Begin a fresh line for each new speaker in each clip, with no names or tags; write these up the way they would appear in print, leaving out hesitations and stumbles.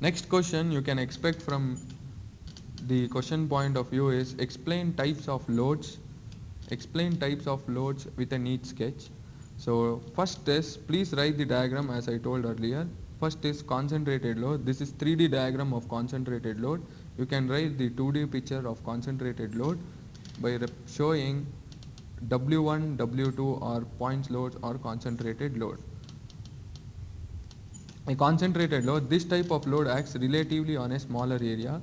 Next question you can expect from the question point of view is explain types of loads. Explain types of loads with a neat sketch. So first is, please write the diagram as I told earlier. First is concentrated load. This is 3D diagram of concentrated load. You can write the 2D picture of concentrated load by showing W1, W2 or points loads or concentrated load. A concentrated load, this type of load acts relatively on a smaller area.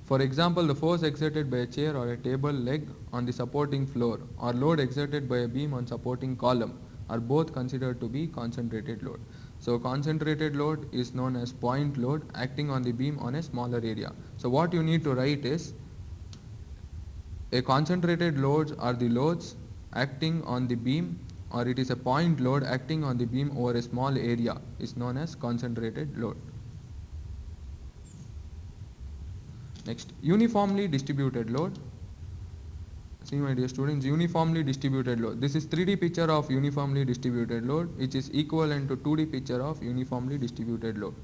For example, the force exerted by a chair or a table leg on the supporting floor or load exerted by a beam on supporting column are both considered to be concentrated load. So concentrated load is known as point load acting on the beam on a smaller area. So what you need to write is a concentrated loads are the loads acting on the beam, or it is a point load acting on the beam over a small area is known as concentrated load. Next, uniformly distributed load. See my dear students, uniformly distributed load. This is 3D picture of uniformly distributed load which is equivalent to 2D picture of uniformly distributed load.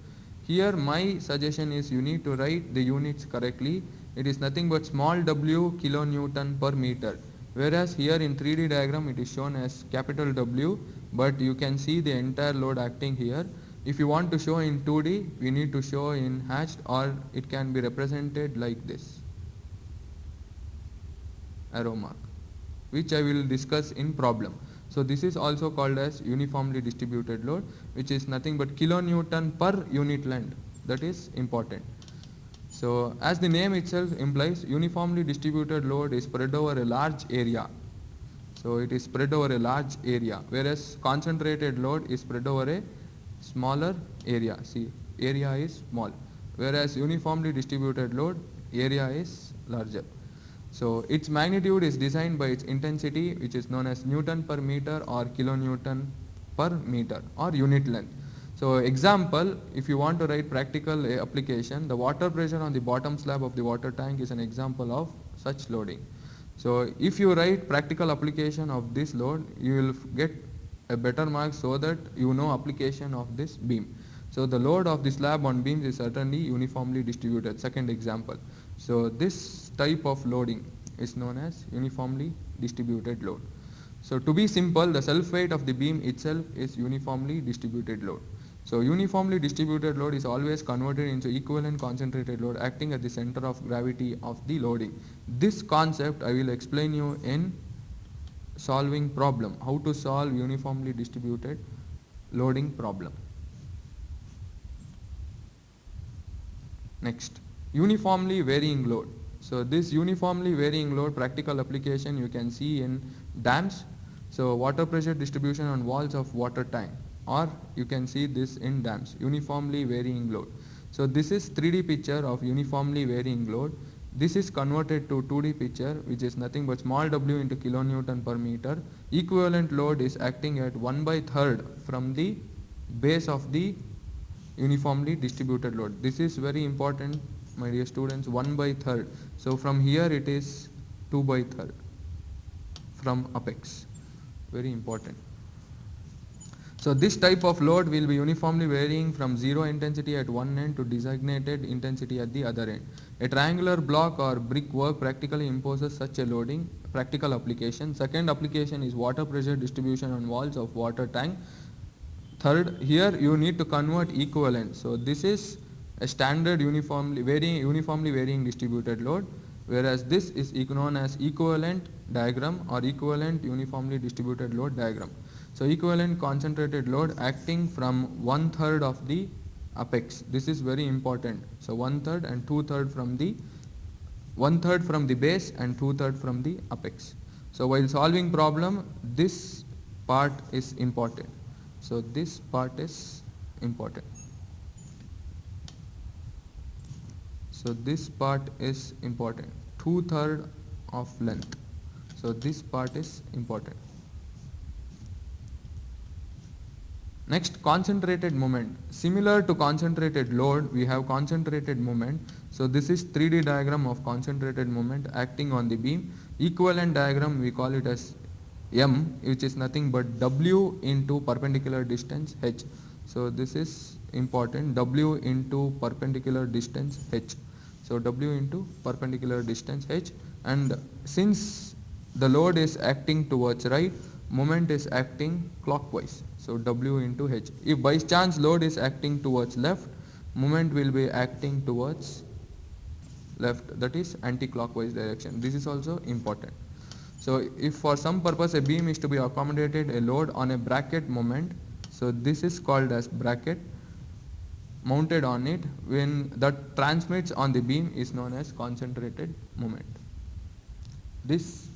Here my suggestion is you need to write the units correctly. It is nothing but small w kilonewton per meter. Whereas here in 3D diagram it is shown as capital W, but you can see the entire load acting here. If you want to show in 2D, we need to show in hatched, or it can be represented like this arrow mark, which I will discuss in problem. So this is also called as uniformly distributed load, which is nothing but kilonewton per unit length. That is important. So as the name itself implies, uniformly distributed load is spread over a large area. So it is spread over a large area, whereas concentrated load is spread over a smaller area. See, area is small, whereas uniformly distributed load, area is larger. So its magnitude is defined by its intensity, which is known as Newton per meter or kilonewton per meter or unit length. So example, if you want to write practical application, the water pressure on the bottom slab of the water tank is an example of such loading. So if you write practical application of this load, you will get a better mark so that you know application of this beam. So the load of the slab on beams is certainly uniformly distributed. Second example. So this type of loading is known as uniformly distributed load. So to be simple, the self weight of the beam itself is uniformly distributed load. So uniformly distributed load is always converted into equivalent concentrated load acting at the center of gravity of the loading. This concept I will explain you in solving problem, how to solve uniformly distributed loading problem. Next, uniformly varying load. So this uniformly varying load practical application you can see in dams. So water pressure distribution on walls of water tank, or you can see this in dams, uniformly varying load. So this is 3D picture of uniformly varying load. This is converted to 2D picture, which is nothing but small w into kilonewton per meter. Equivalent load is acting at 1/3 from the base of the uniformly distributed load. This is very important, my dear students, 1/3. So from here it is 2/3 from apex. Very important. So this type of load will be uniformly varying from zero intensity at one end to designated intensity at the other end. A triangular block or brick work practically imposes such a loading. Practical application. Second application is water pressure distribution on walls of water tank. Third, here you need to convert equivalent. So this is a standard uniformly varying distributed load, whereas this is known as equivalent diagram or equivalent uniformly distributed load diagram. So equivalent concentrated load acting from 1/3 of the apex. This is very important. So 1/3 and 2/3 from the 1/3 from the base and 2/3 from the apex. So while solving problem, this part is important. So this part is important. So this part is important. 2/3 of length. So this part is important. Next, concentrated moment. Similar to concentrated load, we have concentrated moment. So this is 3D diagram of concentrated moment acting on the beam. Equivalent diagram we call it as M, which is nothing but W into perpendicular distance H. So this is important, W into perpendicular distance h. So W into perpendicular distance h, and since the load is acting towards right, moment is acting clockwise. So W into h. If by chance load is acting towards left, moment will be acting towards left, that is anti-clockwise direction. This is also important. So if for some purpose a beam is to be accommodated a load on a bracket moment, so this is called as bracket mounted on it, when that transmits on the beam is known as concentrated moment. This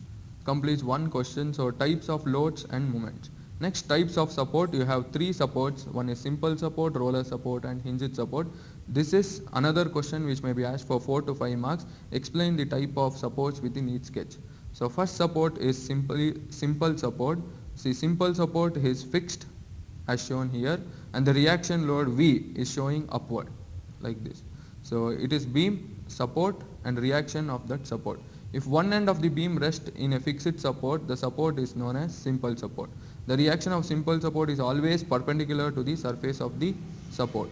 completes one question. So types of loads and moments. Next, types of support. You have three supports. One is simple support, roller support and hinged support. This is another question which may be asked for 4 to 5 marks. Explain the type of supports within each sketch. So first support is simple support. See, simple support is fixed as shown here, and the reaction load V is showing upward like this. So it is beam, support and reaction of that support. If one end of the beam rests in a fixed support, the support is known as simple support. The reaction of simple support is always perpendicular to the surface of the support.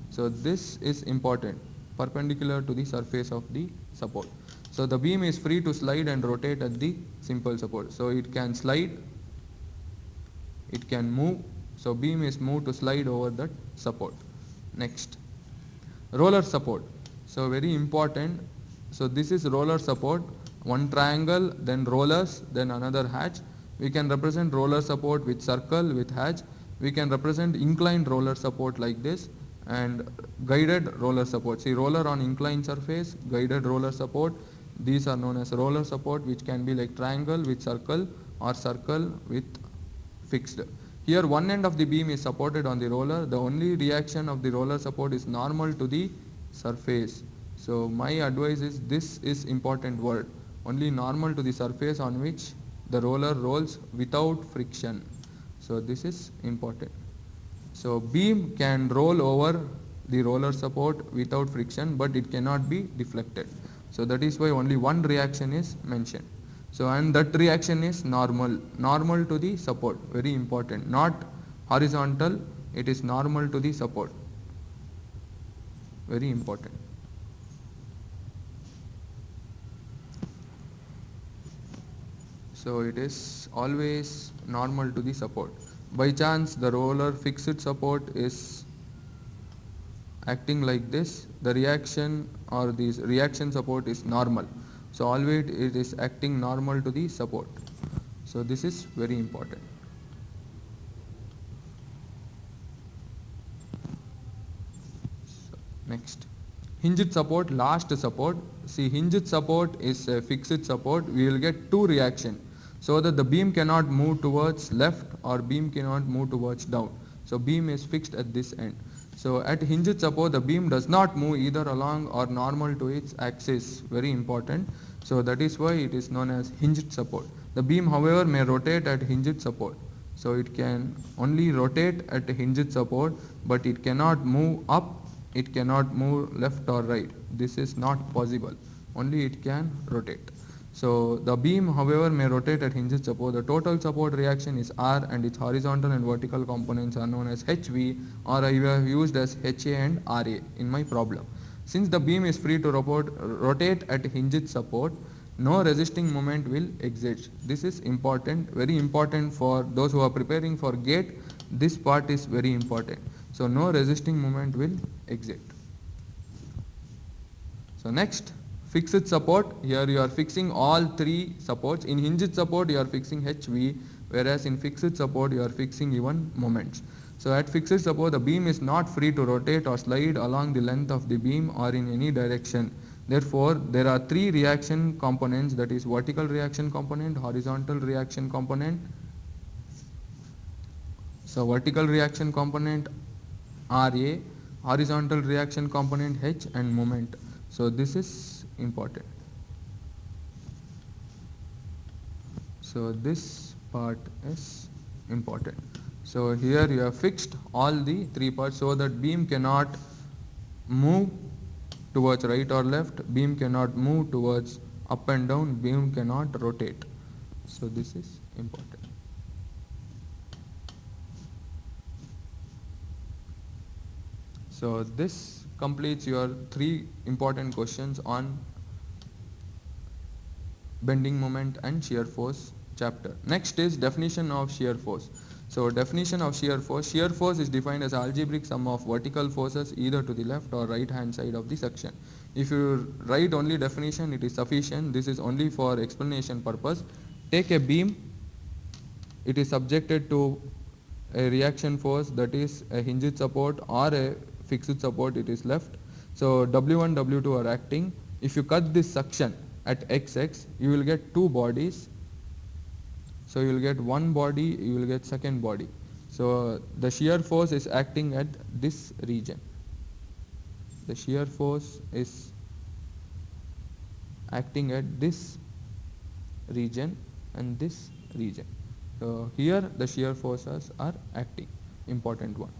So this is important, perpendicular to the surface of the support. So the beam is free to slide and rotate at the simple support. So it can slide, it can move. So beam is moved to slide over that support. Next, roller support. So very important. So this is roller support. One triangle, then rollers, then another hatch. We can represent roller support with circle, with hatch. We can represent inclined roller support like this, and guided roller support. See, roller on inclined surface, guided roller support. These are known as roller support, which can be like triangle with circle or circle with fixed. Here one end of the beam is supported on the roller. The only reaction of the roller support is normal to the surface. So my advice is, this is important word, only normal to the surface on which the roller rolls without friction. So this is important. So beam can roll over the roller support without friction, but it cannot be deflected. So that is why only one reaction is mentioned. So and that reaction is normal to the support, very important, not horizontal, it is normal to the support, very important. So it is always normal to the support. By chance the roller fixed support is acting like this, the reaction or this reaction support is normal. So always it is acting normal to the support. So this is very important. So next, hinged support, last support. See, hinged support is a fixed support. We will get two reactions, so that the beam cannot move towards left or beam cannot move towards down. So beam is fixed at this end. So at hinged support, the beam does not move either along or normal to its axis, very important. So that is why it is known as hinged support. The beam, however, may rotate at hinged support. So it can only rotate at hinged support, but it cannot move up, it cannot move left or right. This is not possible. Only it can rotate. So the beam, however, may rotate at hinged support. The total support reaction is R, and its horizontal and vertical components are known as HV, or I have used as HA and RA in my problem. Since the beam is free to rotate at hinged support, no resisting moment will exist. This is important, very important for those who are preparing for gate. This part is very important. So no resisting moment will exist. So next, fixed support. Here you are fixing all three supports. In hinged support you are fixing HV, whereas in fixed support you are fixing even moments. So at fixed support, the beam is not free to rotate or slide along the length of the beam or in any direction. Therefore, there are three reaction components, that is vertical reaction component, horizontal reaction component. So vertical reaction component RA, horizontal reaction component H, and moment. So this is important. So this part is important. So here you have fixed all the three parts, so that beam cannot move towards right or left, beam cannot move towards up and down, beam cannot rotate. So this is important. So this completes your 3 important questions on bending moment and shear force chapter. Next is definition of shear force. So definition of shear force is defined as algebraic sum of vertical forces either to the left or right hand side of the section. If you write only definition, it is sufficient. This is only for explanation purpose. Take a beam, it is subjected to a reaction force, that is a hinged support or a fixed support, it is left. So W1, W2 are acting. If you cut this section at XX, you will get 2 bodies. So you will get one body, you will get second body. So the shear force is acting at this region. The shear force is acting at this region and this region. So here the shear forces are acting, important one.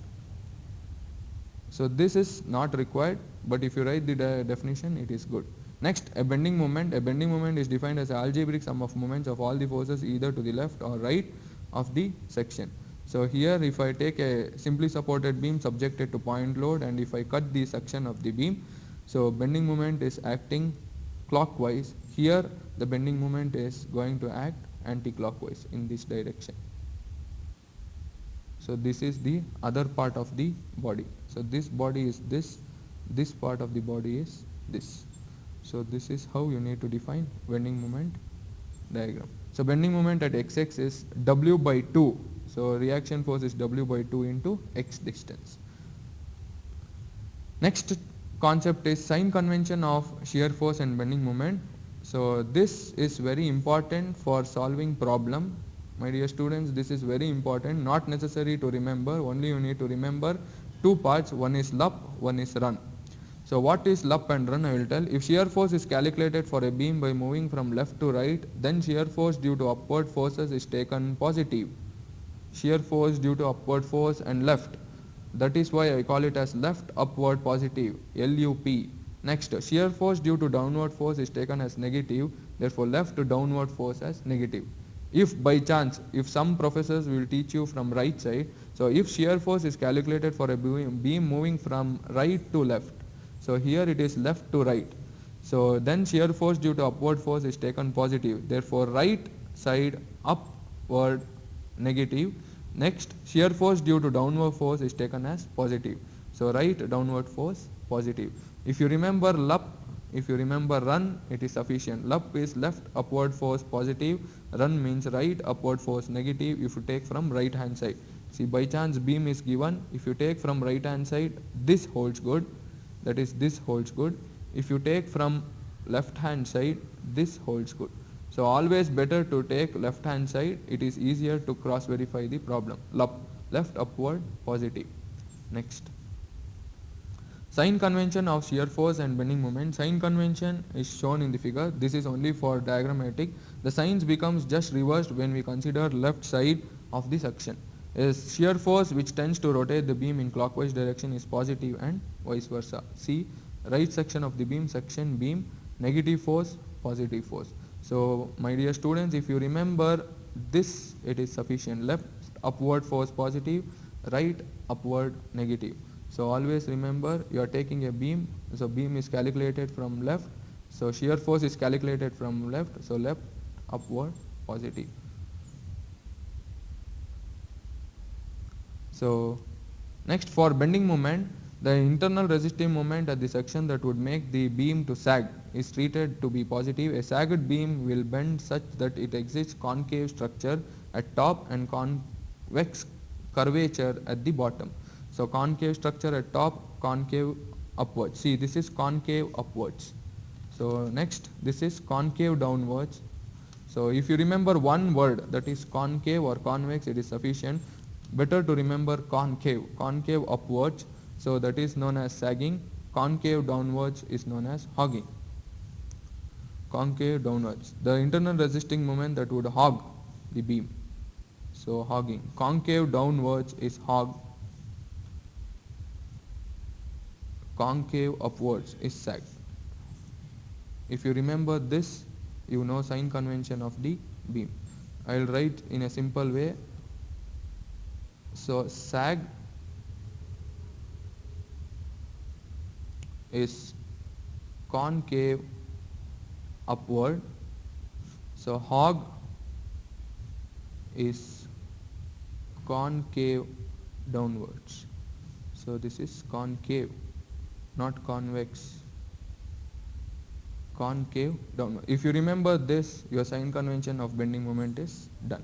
So this is not required, but if you write the definition, it is good. Next, a bending moment. A bending moment is defined as an algebraic sum of moments of all the forces either to the left or right of the section. So here if I take a simply supported beam subjected to point load, and if I cut the section of the beam, so bending moment is acting clockwise. Here the bending moment is going to act anti-clockwise in this direction. So this is the other part of the body. So this body is this part of the body is this. So this is how you need to define bending moment diagram. So bending moment at XX is W by 2. So reaction force is W by 2 into X distance. Next concept is sign convention of shear force and bending moment. So this is very important for solving problem. My dear students, this is very important, not necessary to remember, only you need to remember 2 parts, one is LUP, one is run. So what is LUP and run, I will tell. If shear force is calculated for a beam by moving from left to right, then shear force due to upward forces is taken positive. Shear force due to upward force and left. That is why I call it as left upward positive, LUP. Next, shear force due to downward force is taken as negative, therefore left to downward force as negative. If by chance, if some professors will teach you from right side, so if shear force is calculated for a beam moving from right to left, so here it is left to right. So then shear force due to upward force is taken positive, therefore right side upward negative. Next, shear force due to downward force is taken as positive. So right downward force positive. If you remember LUP, if you remember run, it is sufficient. LUP is left upward force positive, run means right upward force negative if you take from right hand side. See, by chance beam is given, if you take from right hand side, this holds good, that is this holds good. If you take from left hand side, this holds good. So always better to take left hand side, it is easier to cross verify the problem. LUP, left upward positive. Next, sign convention of shear force and bending moment. Sign convention is shown in the figure. This is only for diagrammatic. The signs becomes just reversed when we consider left side of the section. A shear force which tends to rotate the beam in clockwise direction is positive and vice versa. See, right section of the beam, section beam, negative force, positive force. So my dear students, if you remember this, it is sufficient. Left upward force positive, right upward negative. So always remember you are taking a beam, so beam is calculated from left, so shear force is calculated from left, so left upward positive. So next, for bending moment, the internal resistive moment at the section that would make the beam to sag is treated to be positive. A sagged beam will bend such that it exhibits concave structure at top and convex curvature at the bottom. So concave structure at top, concave upwards. See, this is concave upwards. So next, this is concave downwards. So if you remember one word, that is concave or convex, it is sufficient. Better to remember concave. Concave upwards, so that is known as sagging. Concave downwards is known as hogging. Concave downwards, the internal resisting moment that would hog the beam. So hogging. Concave downwards is hog. Concave upwards is sag. If you remember this, you know sign convention of the beam. I will write in a simple way. So sag is concave upward. So hog is concave downwards. So this is concave, not convex. Concave downward. If you remember this, your sign convention of bending moment is done.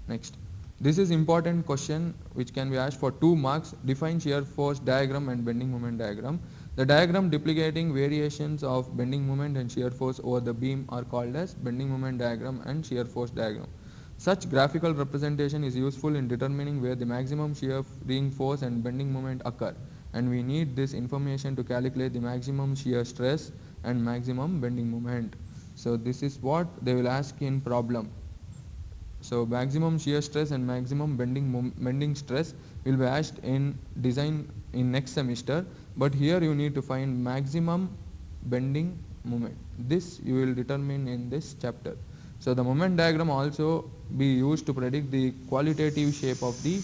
Next. This is important question which can be asked for 2 marks. Define shear force diagram and bending moment diagram. The diagram duplicating variations of bending moment and shear force over the beam are called as bending moment diagram and shear force diagram. Such graphical representation is useful in determining where the maximum shearing force and bending moment occur, and we need this information to calculate the maximum shear stress and maximum bending moment. So this is what they will ask in problem. So maximum shear stress and maximum bending stress will be asked in design in next semester, but here you need to find maximum bending moment. This you will determine in this chapter. So the moment diagram also be used to predict the qualitative shape of the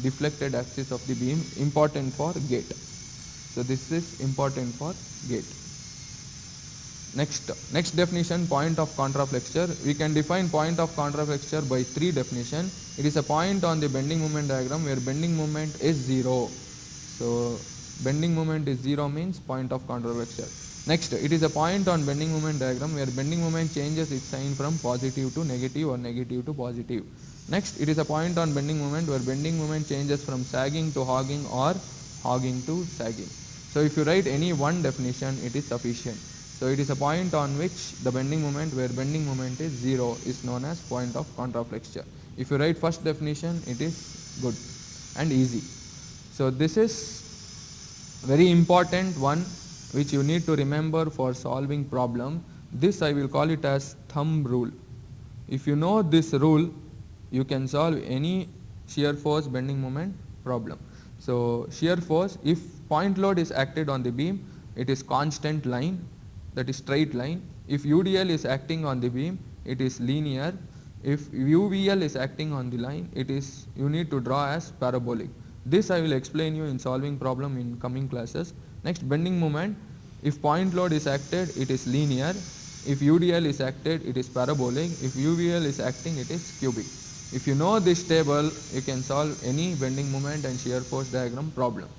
deflected axis of the beam, important for gate. So this is important for gate. Next definition, point of contraflexure. We can define point of contraflexure by 3 definition. It is a point on the bending moment diagram where bending moment is 0. So bending moment is 0 means point of contraflexure. Next, it is a point on bending moment diagram where bending moment changes its sign from positive to negative or negative to positive. Next, it is a point on bending moment where bending moment changes from sagging to hogging or hogging to sagging. So if you write any one definition, it is sufficient. So it is a point on which the bending moment where bending moment is 0 is known as point of contraflexure. If you write first definition, it is good and easy. So this is very important one which you need to remember for solving problem. This I will call it as thumb rule. If you know this rule, you can solve any shear force bending moment problem. So shear force, if point load is acted on the beam, it is constant line, that is straight line. If UDL is acting on the beam, it is linear. If UVL is acting on the line, it is, you need to draw as parabolic. This I will explain you in solving problem in coming classes. Next, bending moment. If point load is acted, it is linear. If UDL is acted, it is parabolic. If UVL is acting, it is cubic. If you know this table, you can solve any bending moment and shear force diagram problem.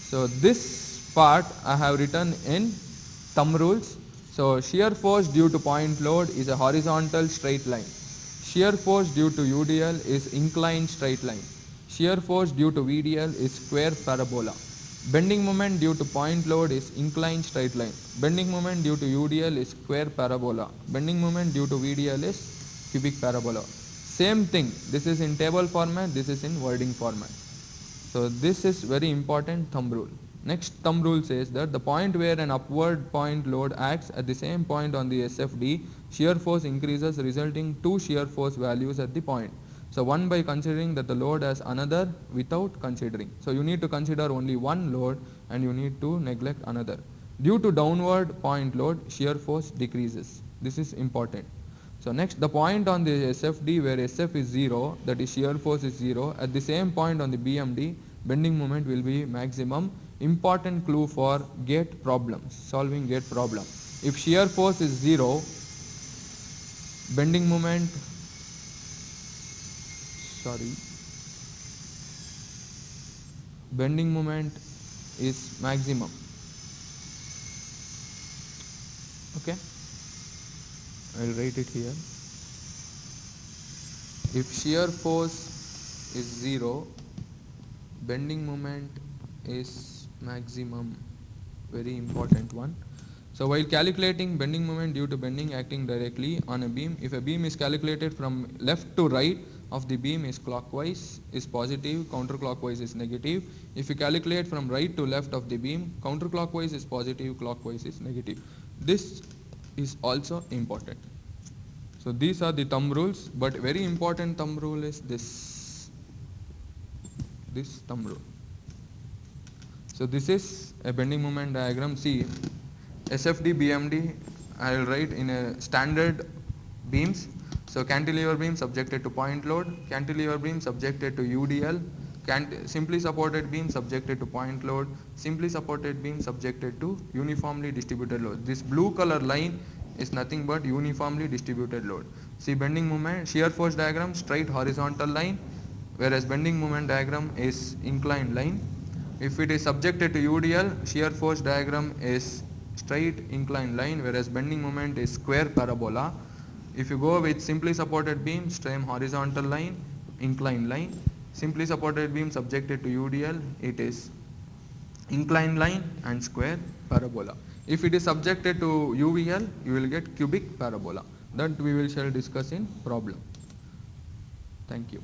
So this part I have written in thumb rules. So shear force due to point load is a horizontal straight line. Shear force due to UDL is inclined straight line. Shear force due to VDL is square parabola. Bending moment due to point load is inclined straight line. Bending moment due to UDL is square parabola. Bending moment due to VDL is cubic parabola. Same thing, this is in table format, this is in wording format. So this is very important thumb rule. Next thumb rule says that the point where an upward point load acts at the same point on the SFD, shear force increases, resulting 2 shear force values at the point. So one by considering that the load as another without considering. So you need to consider only one load and you need to neglect another. Due to downward point load, shear force decreases. This is important. So next, the point on the SFD where SF is 0, that is shear force is 0, at the same point on the BMD, bending moment will be maximum. Important clue for gate problems, solving gate problem. If shear force is 0, bending moment, bending moment is maximum. Okay, I will write it here. If shear force is 0, bending moment is maximum. Very important one. So while calculating bending moment due to bending acting directly on a beam, if a beam is calculated from left to right of the beam is clockwise is positive, counterclockwise is negative. If you calculate from right to left of the beam, counterclockwise is positive, clockwise is negative. This is also important. So these are the thumb rules, but very important thumb rule is this thumb rule. So this is a bending moment diagram. See, SFD, BMD, I will write in a standard beams. So cantilever beam subjected to point load, cantilever beam subjected to UDL, simply supported beam subjected to point load, simply supported beam subjected to uniformly distributed load. This blue color line is nothing but uniformly distributed load. See bending moment, shear force diagram, straight horizontal line, whereas bending moment diagram is inclined line. If it is subjected to UDL, shear force diagram is straight inclined line, whereas bending moment is square parabola. If you go with simply supported beam, same horizontal line, inclined line. Simply supported beam subjected to UDL, it is inclined line and square parabola. If it is subjected to UVL, you will get cubic parabola. That we will shall discuss in problem. Thank you.